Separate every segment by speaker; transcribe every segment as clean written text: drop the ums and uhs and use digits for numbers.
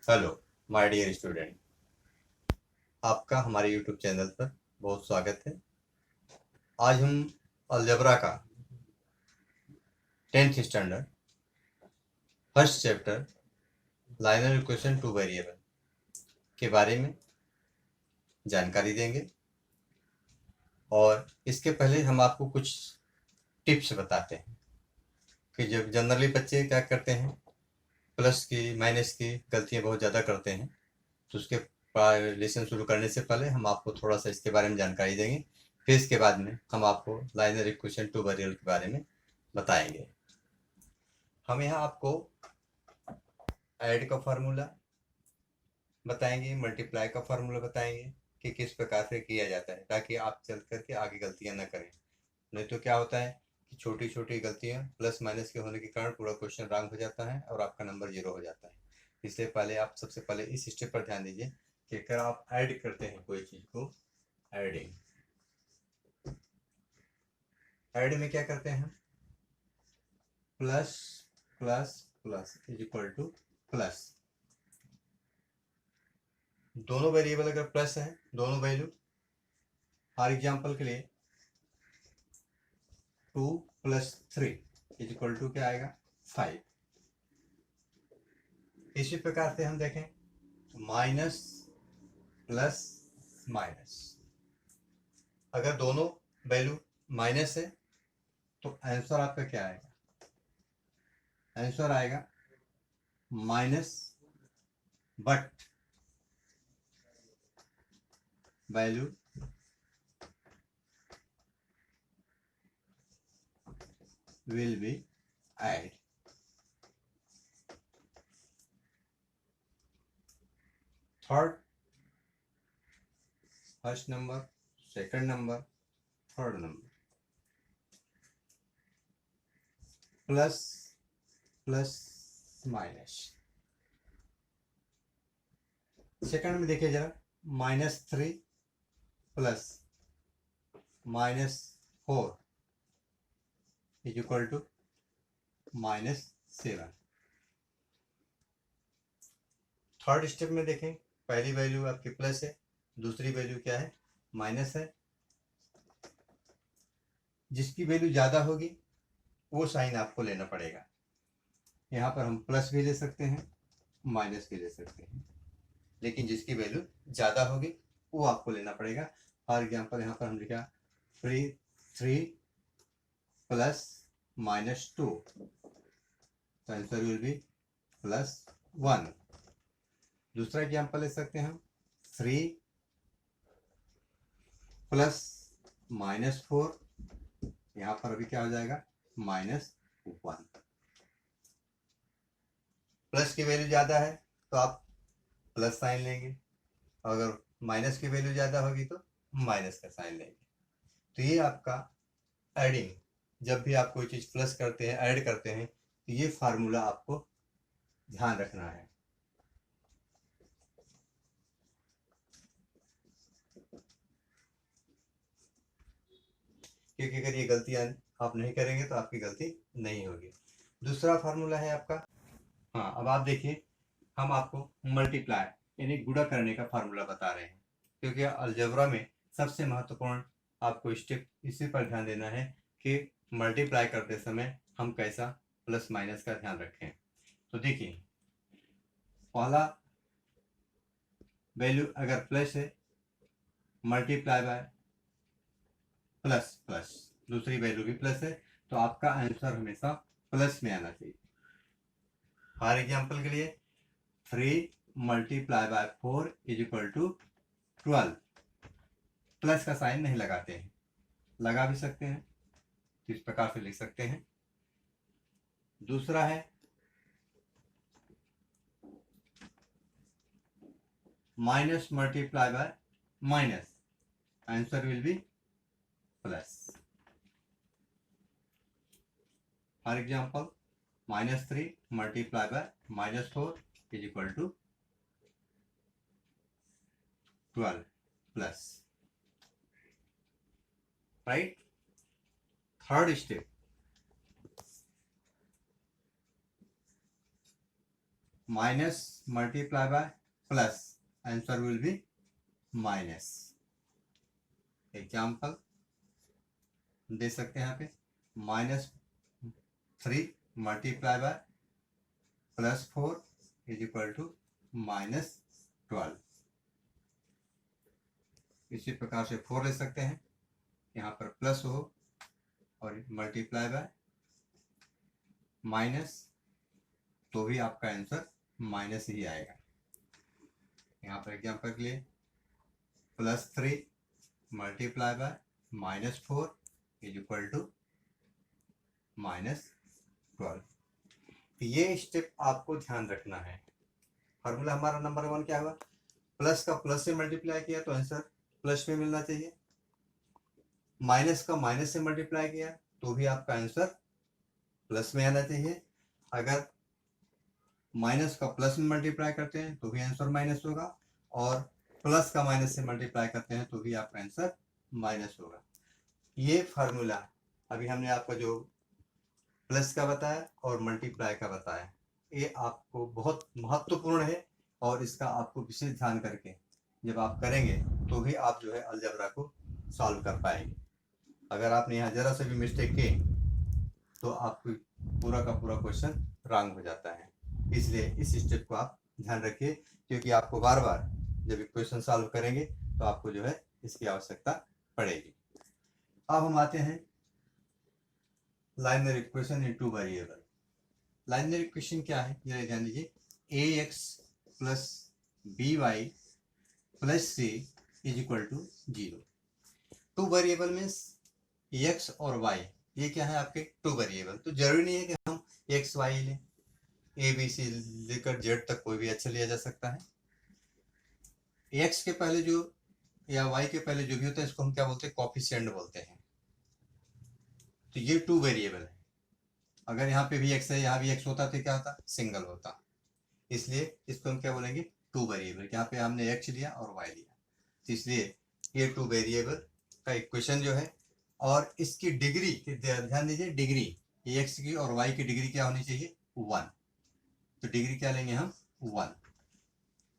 Speaker 1: Hello my dear student, आपका हमारे YouTube channel पर बहुत स्वागत है। आज हम अलजेब्रा का 10th standard first chapter liner equation two variable के बारे में जानकारी देंगे। और इसके पहले हम आपको कुछ टिप्स बताते हैं कि जब जनरली बच्चे क्या करते हैं, प्लस की माइनस की गलतियां बहुत ज़्यादा करते हैं। तो उसके लेसन शुरू करने से पहले हम आपको थोड़ा सा इसके बारे में जानकारी देंगे। फिर इसके बाद में हम आपको लाइनर इक्वेशन टू वेरिएबल के बारे में बताएंगे। हम यहाँ आपको ऐड का फार्मूला बताएंगे, मल्टीप्लाई का फार्मूला बताएंगे कि किस प्रकार से किया जाता है, ताकि आप चल करके आगे गलतियां ना करें। नहीं तो क्या होता है कि छोटी छोटी गलतियां प्लस माइनस के होने के कारण पूरा क्वेश्चन रॉन्ग हो जाता है और आपका नंबर 0 हो जाता है। इसलिए पहले आप सबसे पहले इस स्टेप पर ध्यान दीजिए कि अगर आप ऐड करते हैं कोई चीज को, एडिंग, ऐड में क्या करते हैं, plus plus plus is equal two plus. दोनों वेरिएबल अगर प्लस है, दोनों वैल्यू, फॉर एग्जाम्पल के लिए 2 + 3 इज इक्वल टू क्या आएगा, 5। इसी प्रकार से हम देखें माइनस प्लस माइनस, अगर दोनों वैल्यू माइनस है तो आंसर आपका क्या आएगा, आंसर आएगा minus, but value will be add। Third, first number, second number, third number, plus plus minus. Second में देखिए जरा, -3 plus -4 is equal to -7। Third step में देखें, पहली वैल्यू आपकी प्लस है, दूसरी वैल्यू क्या है, माइनस है। जिसकी वैल्यू ज़्यादा होगी वो साइन आपको लेना पड़ेगा। यहाँ पर हम प्लस भी ले सकते हैं, माइनस भी ले सकते हैं, लेकिन जिसकी वैल्यू ज़्यादा होगी वो आपको लेना पड़ेगा। फॉर एग्जाम्पल यहाँ पर हम लिखा 3 प्लस -2, तो आंसर विल बी +1। दूसरा एग्जाम्पल ले सकते हैं हम, 3 प्लस -4, यहाँ पर अभी क्या हो जाएगा, -1। प्लस की वैल्यू ज़्यादा है तो आप प्लस साइन लेंगे, अगर माइनस की वैल्यू ज़्यादा होगी तो माइनस का साइन लेंगे। तो ये आपका एडिंग, जब भी आप कोई चीज़ प्लस करते हैं, ऐड करते हैं, तो ये फार्मूला आपको ध्यान रखना है। क्योंकि अगर ये गलतियां आप नहीं करेंगे तो आपकी गलती नहीं होगी। दूसरा फार्मूला है आपका, हाँ अब आप देखिए, हम आपको मल्टीप्लाई यानी गुणा करने का फार्मूला बता रहे हैं, क्योंकि अलजेब्रा में सबसे महत्वपूर्ण आपको स्टेप इसी पर ध्यान देना है कि मल्टीप्लाई करते समय हम कैसा प्लस माइनस का ध्यान रखें। तो देखिए, पहला वैल्यू अगर प्लस है, मल्टीप्लाई बाय प्लस प्लस, दूसरी वैल्यू भी प्लस है, तो आपका आंसर हमेशा प्लस में आना चाहिए। फॉर एग्जाम्पल के लिए 3 × 4 इज इक्वल टू 12। प्लस का साइन नहीं लगाते हैं, लगा भी सकते हैं, तो इस प्रकार से लिख सकते हैं। दूसरा है minus multiply by minus, answer will be plus. For example -3 × -4 is equal to 12 plus, right. Third step, minus multiply by plus, answer will be minus. Example दे सकते हैं यहाँ पे, -3 multiply by +4 is equal to -12। इसी प्रकार से 4 ले सकते हैं, यहाँ पर प्लस हो और मल्टीप्लाई बाय माइनस, तो भी आपका आंसर माइनस ही आएगा। यहाँ पर एग्जाम्पल के लिए +3 multiply by -4 is equal to -12। ये स्टेप आपको ध्यान रखना है। फार्मूला हमारा नंबर 1 क्या हुआ, प्लस का प्लस से मल्टीप्लाई किया तो आंसर प्लस में मिलना चाहिए, माइनस का माइनस से मल्टीप्लाई किया तो भी आपका आंसर प्लस में आना चाहिए, अगर माइनस का प्लस में मल्टीप्लाई करते हैं तो भी आंसर माइनस होगा, और प्लस का माइनस से मल्टीप्लाई करते हैं तो भी आपका आंसर माइनस होगा। ये फार्मूला अभी हमने आपका जो प्लस का बताया और मल्टीप्लाई का बताया, ये आपको बहुत महत्वपूर्ण है, और इसका आपको विशेष ध्यान करके जब आप करेंगे तो भी आप जो है अलजेब्रा को सॉल्व कर पाएंगे। अगर आपने यहाँ जरा से भी मिस्टेक की तो आपको पूरा का पूरा क्वेश्चन रॉन्ग हो जाता है। इसलिए इस स्टेप को आप ध्यान रखिए, क्योंकि आपको बार बार जब क्वेश्चन सॉल्व करेंगे तो आपको जो है इसकी आवश्यकता पड़ेगी। अब हम आते हैं linear equation in two variable. Linear equation क्या है, ये ध्यान दीजिए, ax plus by plus c is equal to 0। Two variable means x और y, ये क्या है आपके टू वेरिएबल। तो जरूरी नहीं है कि हम x y लें, a b c लेकर z तक कोई भी अच्छा लिया जा सकता है। x के पहले जो या y के पहले जो भी होता है इसको हम क्या बोलते हैं, कोफिशिएंट बोलते हैं। तो ये टू वेरिएबल है, अगर यहाँ पे भी x है यहाँ भी x होता तो क्या होता, सिंगल होता। इसलिए इसको हम क्या बोलेंगे, टू वेरिएबल। यहाँ पे हमने x लिया और y लिया, तो इसलिए ये टू वेरिएबल का इक्वेशन जो है, और इसकी डिग्री ध्यान दीजिए, डिग्री x की और y की डिग्री क्या होनी चाहिए, 1। तो डिग्री क्या लेंगे हम, 1।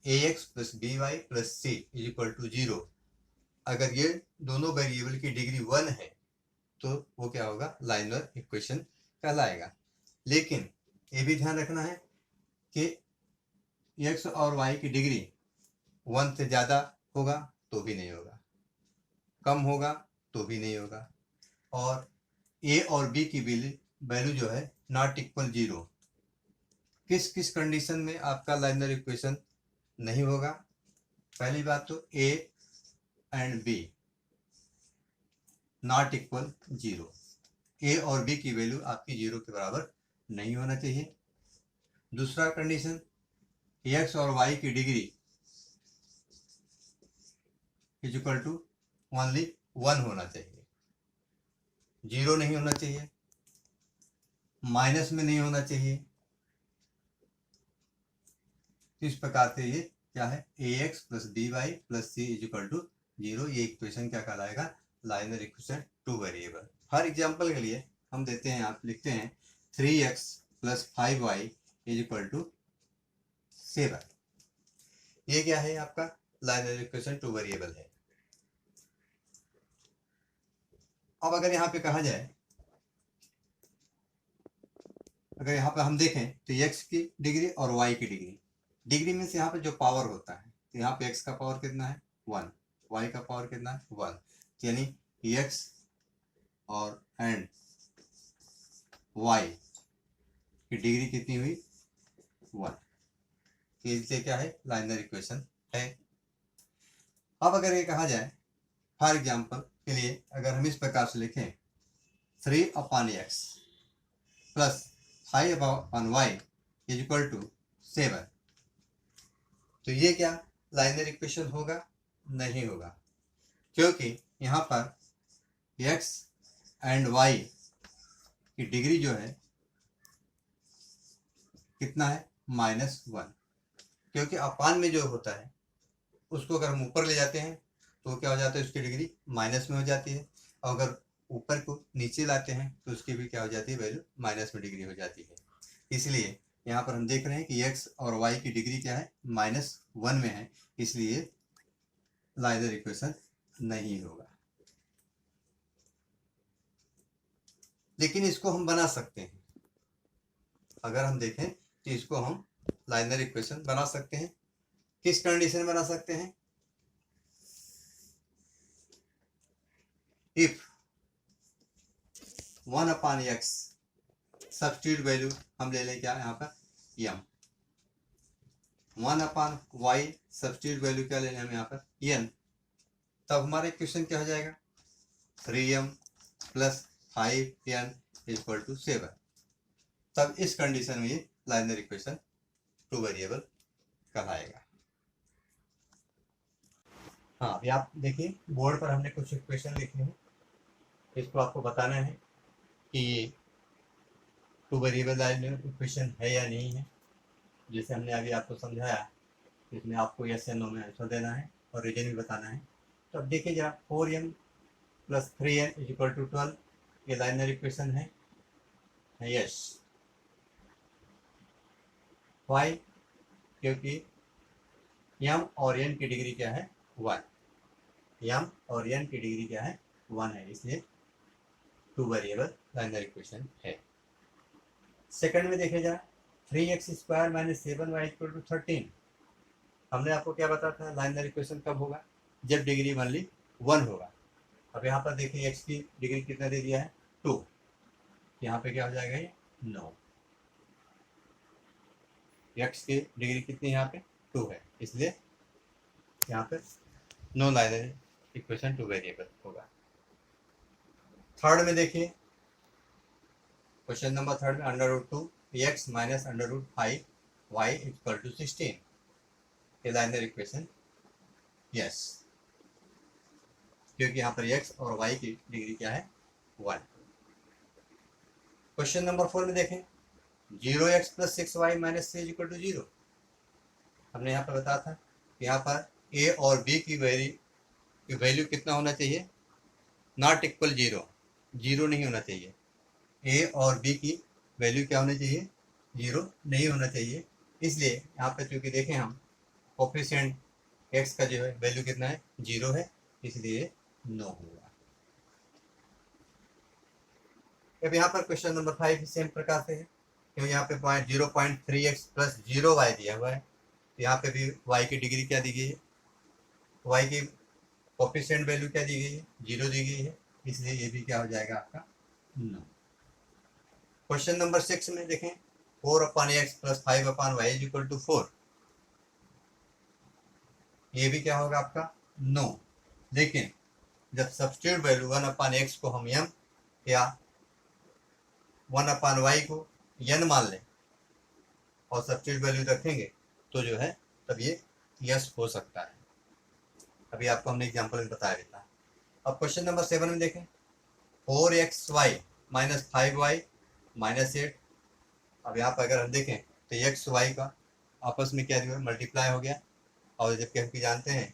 Speaker 1: ax plus by plus c is equal to 0। अगर ये दोनों वेरिएबल की डिग्री 1 है तो वो क्या होगा, लाइनर इक्वेशन कहलाएगा। लेकिन ये भी ध्यान रखना है कि x और y की डिग्री 1 से ज़्यादा होगा तो भी नहीं होगा, कम होगा तो भी नहीं होगा, और a और b की वैल्यू जो है नॉट इक्वल 0। किस किस कंडीशन में आपका लाइनर इक्वेशन नहीं होगा, पहली बात तो a and b not equal 0, a और b की वैल्यू आपकी 0 के बराबर नहीं होना चाहिए। दूसरा कंडीशन, x और y की degree is equal to only 1 होना चाहिए, 0 नहीं होना चाहिए, माइनस में नहीं होना चाहिए। इस प्रकार से ये क्या है, ax plus by plus c is equal to 0। ये इक्वेशन क्या कहलाएगा, लाइनर इक्वेशन टू वेरिएबल। हर एग्जाम्पल के लिए हम देते हैं, आप लिखते हैं 3x plus 5y is equal to 7। ये क्या है आपका लाइनर इक्वेशन टू वेरिएबल है। अब अगर यहाँ पे कहा जाए, अगर यहाँ पे हम देखें तो x की डिग्री और y की डिग्री, डिग्री मीन्स यहाँ पे जो पावर होता है, तो यहाँ पे x का पावर कितना है 1, y का पावर कितना है 1, यानी x और एंड y की डिग्री कितनी हुई 1। इसलिए क्या है, लाइनर इक्वेशन है। अब अगर ये कहा जाए, फॉर एग्जाम्पल के लिए अगर हम इस प्रकार से लिखें 3/x plus 5/y is equal to 7, तो ये क्या लाइनर इक्वेशन होगा, नहीं होगा, क्योंकि यहाँ पर x एंड y की डिग्री जो है कितना है -1, क्योंकि अपान में जो होता है उसको अगर हम ऊपर ले जाते हैं तो क्या हो जाता है, उसकी डिग्री माइनस में हो जाती है, और अगर ऊपर को नीचे लाते हैं तो उसकी भी क्या हो जाती है, वैल्यू माइनस में डिग्री हो जाती है। इसलिए यहाँ पर हम देख रहे हैं कि x और y की डिग्री क्या है, -1 में है, इसलिए लाइनर इक्वेशन नहीं होगा। लेकिन इसको हम बना सकते हैं, अगर हम देखें तो इसको हम लाइनर इक्वेशन बना सकते हैं। किस कंडीशन में बना सकते हैं? इफ 1/x सब्स्टिट्यूट वैल्यू हम ले लें क्या यहाँ पर m, 1/y सब्स्टिट्यूट वैल्यू क्या ले लें हम यहाँ पर n, तब हमारा इक्वेशन क्या हो जाएगा 3m + 5n = 7। तब इस कंडीशन में ये लाइनर इक्वेशन 2 वेरिएबल कहलाएगा। हाँ, अभी आप देखिए बोर्ड पर हमने कुछ इक्वेशन लिखे हैं, इसको आपको बताना है कि 2 वेरिएबल लाइनर इक्वेशन है या नहीं है। जैसे हमने अभी आपको समझाया, इसमें आपको यस या नो में आंसर देना है और रीजन भी बताना है। तो अब देखिए जरा 4m + 3n = 12 ये लाइनर इक्वेशन है यस। वाई, क्योंकि m और n की डिग्री क्या है 1, m और n की डिग्री क्या है 1 है, इसलिए 2 वेरिएबल लाइनर इक्वेशन है। सेकंड में देखे जाए 3x² - 7y = 13। हमने आपको क्या बताया था लाइनर इक्वेशन कब होगा, जब डिग्री ओनली 1 होगा। अब यहाँ पर देखिए x की डिग्री कितना दे दिया है 2, यहाँ पे क्या हो जाएगा ये 9। x की डिग्री कितनी यहाँ पे 2 है, इसलिए यहाँ पे नो लाइनर इक्वेशन 2 वेरिएबल होगा। थर्ड में देखिए क्वेश्चन नंबर थर्ड में √2x - √5y = 16 ये लाइनर इक्वेशन यस, क्योंकि यहाँ पर x और y की डिग्री क्या है 1। क्वेश्चन नंबर 4 में देखें 0x + 6y - 3 = 0। हमने यहाँ पर बताया था कि यहाँ पर a और b की वैल्यू कितना होना चाहिए, नॉट इक्वल 0, 0 नहीं होना चाहिए। a और b की वैल्यू क्या होनी चाहिए 0 नहीं होना चाहिए, इसलिए यहाँ पर चूंकि देखें हम कोफिशिएंट x का जो है वैल्यू कितना है 0 है, इसलिए नो होगा। अब यहाँ पर क्वेश्चन नंबर 5 सेम प्रकार से है, क्योंकि यहाँ पे 0.3x + 0y दिया हुआ है, यहाँ पे भी y की डिग्री क्या दी गई है, y की कोफिशिएंट वैल्यू क्या दी गई है 0 दी गई है, इसलिए ये भी क्या हो जाएगा आपका नो। क्वेश्चन नंबर 6 में देखें 4/x + 5/y = 4, ये भी क्या होगा आपका नो। लेकिन जब सब्स्टिट्यूट वैल्यू 1/x को हम m या 1/y को n मान लें और सब्स्टिट्यूट वैल्यू रखेंगे तो जो है तब ये यस हो सकता है। अभी आपको हमने एग्जांपल में बताया था। अब क्वेश्चन नंबर 7 में देखें 4xy - 5y - 8। अब यहाँ पर अगर हम देखें तो x y का आपस में क्या दिया मल्टीप्लाई हो गया, और जबकि हम जानते हैं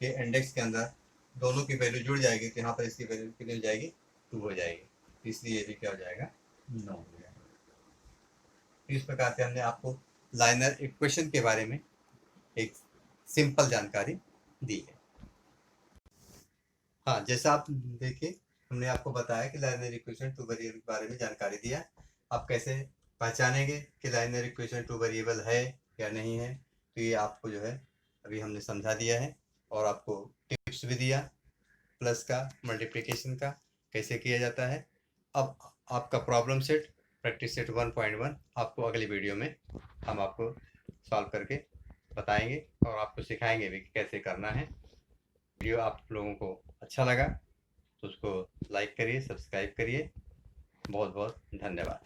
Speaker 1: कि इंडेक्स के अंदर दोनों की वैल्यू जुड़ जाएगी, तो यहाँ पर इसकी वैल्यू कितनी हो जाएगी 2 हो जाएगी, इसलिए ये भी क्या हो जाएगा नो हो जाएगा। इस प्रकार से हमने आपको लाइनर इक्वेशन के बारे में एक सिंपल जानकारी दी है। हाँ, जैसा आप देखिए हमने आपको बताया कि लाइनर इक्वेशन 2 वेरिएबल के बारे में जानकारी दिया। आप कैसे पहचानेंगे कि लाइनर इक्वेशन 2 वेरिएबल है या नहीं है, तो ये आपको जो है अभी हमने समझा दिया है, और आपको टिप्स भी दिया प्लस का मल्टीप्लिकेशन का कैसे किया जाता है। अब आपका प्रॉब्लम सेट प्रैक्टिस सेट 1.1 आपको अगली वीडियो में हम आपको सॉल्व करके बताएंगे और आपको सिखाएंगे भी कि कैसे करना है। वीडियो आप लोगों को अच्छा लगा तो उसको लाइक करिए, सब्सक्राइब करिए। बहुत बहुत धन्यवाद।